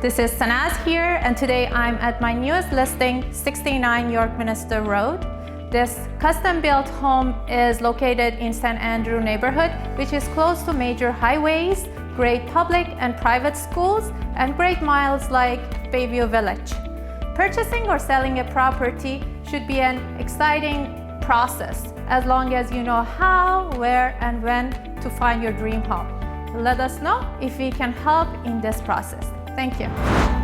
This is Sanaz here, and today I'm at my newest listing, 69 Yorkminster Road. This custom-built home is located in St. Andrew neighborhood, which is close to major highways, great public and private schools, and great miles like Bayview Village. Purchasing or selling a property should be an exciting process, as long as you know how, where, and when to find your dream home. Let us know if we can help in this process. Thank you.